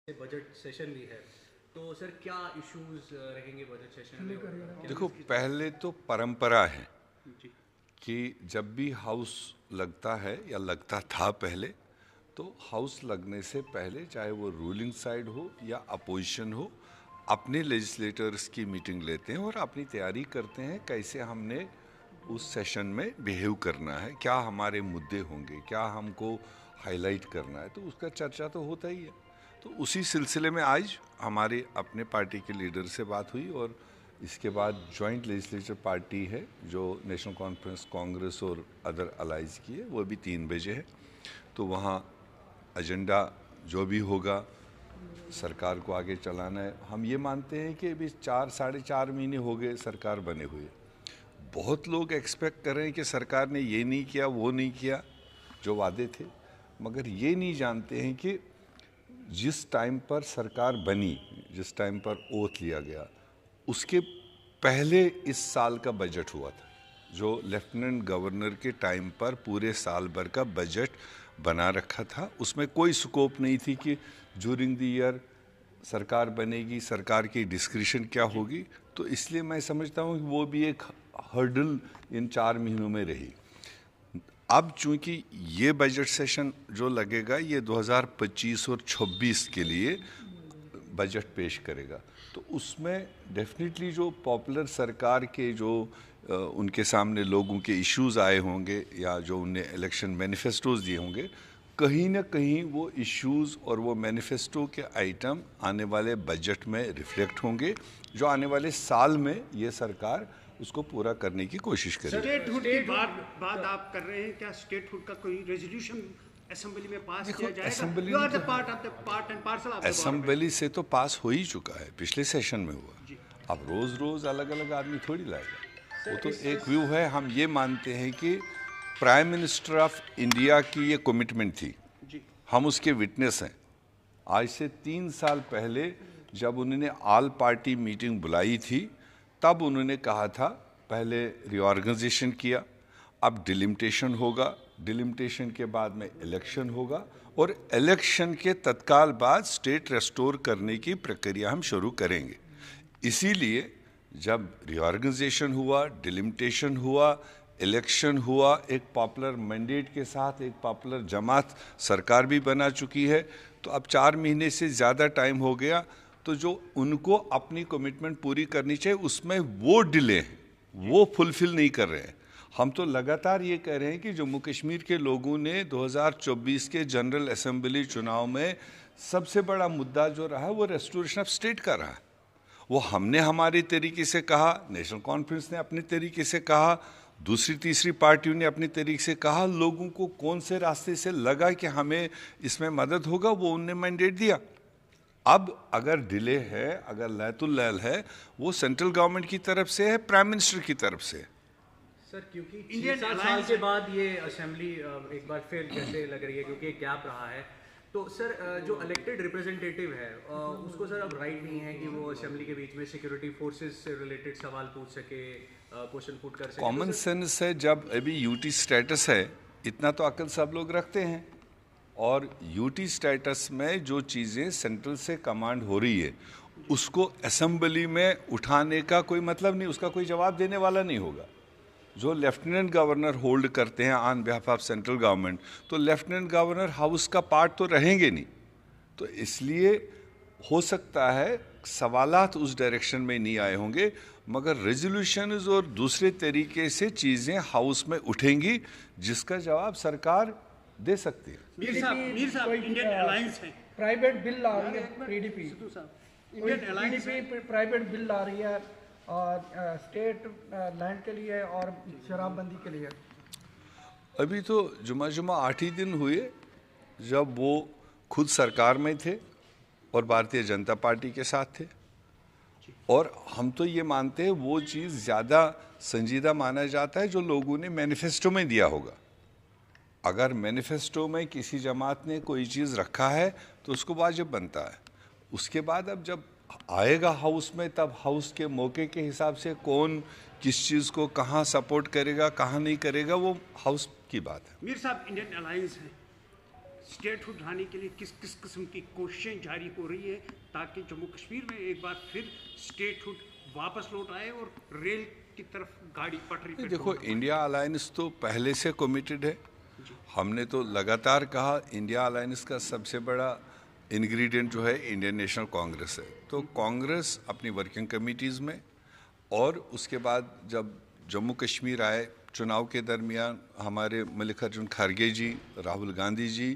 Budget session भी है, तो सर क्या इश्यूज रहेंगे बजट सेशन में? देखो, पहले तो परंपरा है जी कि जब भी हाउस लगता है या लगता था पहले, तो हाउस लगने से पहले चाहे वो रूलिंग साइड हो या अपोजिशन हो, अपने लेजिस्लेटर्स की मीटिंग लेते हैं और अपनी तैयारी करते हैं कैसे हमने उस सेशन में बिहेव करना है, क्या हमारे मुद्दे होंगे, क्या हमको हाईलाइट करना है, तो उसका चर्चा तो होता ही है। तो उसी सिलसिले में आज हमारे अपने पार्टी के लीडर से बात हुई और इसके बाद जॉइंट लेजिस्लेचर पार्टी है जो नेशनल कॉन्फ्रेंस कांग्रेस और अदर अलाइज की है, वो भी 3 बजे है। तो वहाँ एजेंडा जो भी होगा सरकार को आगे चलाना है। हम ये मानते हैं कि अभी 4-4.5 महीने हो गए सरकार बने हुए। बहुत लोग एक्सपेक्ट कर रहे हैं कि सरकार ने ये नहीं किया, वो नहीं किया जो वादे थे, मगर ये नहीं जानते हैं कि जिस टाइम पर सरकार बनी, जिस टाइम पर ओथ लिया गया, उसके पहले इस साल का बजट हुआ था, जो लेफ्टिनेंट गवर्नर के टाइम पर पूरे साल भर का बजट बना रखा था। उसमें कोई स्कोप नहीं थी कि ड्यूरिंग द ईयर सरकार बनेगी, सरकार की डिस्क्रिशन क्या होगी। तो इसलिए मैं समझता हूँ कि वो भी एक हर्डल इन 4 महीनों में रही। अब चूंकि ये बजट सेशन जो लगेगा ये 2025 और 26 के लिए बजट पेश करेगा, तो उसमें डेफिनेटली जो पॉपुलर सरकार के जो उनके सामने लोगों के इश्यूज आए होंगे या जो उनने इलेक्शन मैनिफेस्टोज दिए होंगे, कहीं ना कहीं वो इश्यूज और वो मैनिफेस्टो के आइटम आने वाले बजट में रिफ्लेक्ट होंगे, जो आने वाले साल में ये सरकार उसको पूरा करने की कोशिश करेगी। स्टेटहुड की बात आप कर रहे हैं, क्या स्टेटहुड का कोई रेजोल्यूशन असेंबली में पास किया जाएगा? Assembly you are the part of the part and parcel of the assembly से तो पास हो ही चुका है, पिछले सेशन में हुआ। अब रोज रोज अलग अलग आदमी थोड़ी लाएगा, वो तो एक व्यू है। हम ये मानते हैं कि प्राइम मिनिस्टर ऑफ इंडिया की ये कमिटमेंट थी, हम उसके विटनेस हैं। आज से 3 साल पहले जब उन्होंने ऑल पार्टी मीटिंग बुलाई थी, तब उन्होंने कहा था पहले रिऑर्गेनाइजेशन किया, अब डिलिमिटेशन होगा, डिलिमिटेशन के बाद में इलेक्शन होगा और इलेक्शन के तत्काल बाद स्टेट रेस्टोर करने की प्रक्रिया हम शुरू करेंगे। इसीलिए जब रिऑर्गेनाइजेशन हुआ, डिलिमिटेशन हुआ, इलेक्शन हुआ, एक पॉपुलर मैंडेट के साथ एक पॉपुलर जमात सरकार भी बना चुकी है, तो अब 4 महीने से ज़्यादा टाइम हो गया, तो जो उनको अपनी कमिटमेंट पूरी करनी चाहिए उसमें वो डिले हैं, वो फुलफिल नहीं कर रहे हैं। हम तो लगातार ये कह रहे हैं कि जम्मू कश्मीर के लोगों ने 2024 के जनरल असेंबली चुनाव में सबसे बड़ा मुद्दा जो रहा वो रेस्टोरेशन ऑफ स्टेट का रहा। वो हमने हमारे तरीके से कहा, नेशनल कॉन्फ्रेंस ने अपने तरीके से कहा, दूसरी तीसरी पार्टियों ने अपने तरीके से कहा। लोगों को कौन से रास्ते से लगा कि हमें इसमें मदद होगा, वो उनने मैंडेट दिया। अब अगर डिले है, अगर लैतुल लैल है, वो सेंट्रल गवर्नमेंट की तरफ से है, प्राइम मिनिस्टर की तरफ से है। सर क्योंकि 6-7 साल के बाद ये असेंबली एक बार फिर जैसे लग रही है, क्योंकि एक गैप रहा है, तो सर जो इलेक्टेड रिप्रेजेंटेटिव है उसको सर अब राइट नहीं है कि वो असेंबली के बीच में सिक्योरिटी फोर्सेस से रिलेटेड सवाल पूछ सके, क्वेश्चन पुट कर सके। कॉमन सेंस है, जब अभी यूटी स्टेटस है, इतना तो अकल सब लोग रखते हैं, और यूटी स्टेटस में जो चीज़ें सेंट्रल से कमांड हो रही है उसको असेंबली में उठाने का कोई मतलब नहीं, उसका कोई जवाब देने वाला नहीं होगा। जो लेफ्टिनेंट गवर्नर होल्ड करते हैं on behalf of central government, तो लेफ्टिनेंट गवर्नर हाउस का पार्ट तो रहेंगे नहीं। तो इसलिए हो सकता है सवालात उस डायरेक्शन में नहीं आए होंगे, मगर रेजोल्यूशंस और दूसरे तरीके से चीज़ें हाउस में उठेंगी जिसका जवाब सरकार दे सकती है। मीर साहब इंडियन अलायंस है, प्राइवेट बिल आ रही है, PDP Indian alliance private bill आ रही है और स्टेट लैंड के लिए और शराबबंदी के लिए। अभी तो जुमा 8 ही दिन हुए जब वो खुद सरकार में थे और भारतीय जनता पार्टी के साथ थे, और हम तो ये मानते हैं वो चीज़ ज़्यादा संजीदा माना जाता है जो लोगों ने मैनिफेस्टो में दिया होगा। अगर मैनिफेस्टो में किसी जमात ने कोई चीज़ रखा है तो उसको वाजिब बनता है। उसके बाद अब जब आएगा हाउस में, तब हाउस के मौके के हिसाब से कौन किस चीज़ को कहाँ सपोर्ट करेगा, कहाँ नहीं करेगा, वो हाउस की बात है। मीर साहब इंडियन अलायंस है, स्टेटहुड लाने के लिए किस किस किस्म की कोशिशें जारी हो रही है ताकि जम्मू कश्मीर में एक बार फिर स्टेटहुड वापस लौट आए और रेल की तरफ गाड़ी पटरी पे देखो, इंडिया अलायंस तो पहले से कमिटेड है। हमने तो लगातार कहा इंडिया अलायंस का सबसे बड़ा इंग्रेडिएंट जो है इंडियन नेशनल कांग्रेस है। तो कांग्रेस अपनी वर्किंग कमेटीज़ में और उसके बाद जब जम्मू कश्मीर आए चुनाव के दरमियान हमारे मल्लिकार्जुन खड़गे जी, राहुल गांधी जी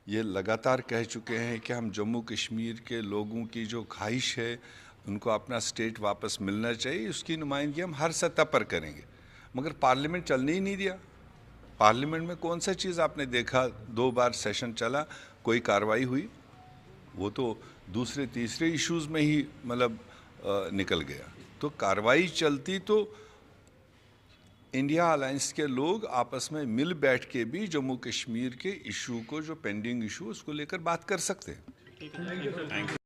ये लगातार कह चुके हैं कि हम जम्मू कश्मीर के लोगों की जो ख्वाहिश है उनको अपना स्टेट वापस मिलना चाहिए, उसकी नुमाइंदगी हम हर सतह पर करेंगे। मगर पार्लियामेंट चलने ही नहीं दिया। पार्लियामेंट में कौन सा चीज़ आपने देखा? 2 बार सेशन चला, कोई कार्रवाई हुई? वो तो दूसरे तीसरे इश्यूज़ में ही मतलब निकल गया। तो कार्रवाई चलती तो इंडिया अलायंस के लोग आपस में मिल बैठ के भी जम्मू कश्मीर के इशू को, जो पेंडिंग इशू उसको लेकर बात कर सकते हैं।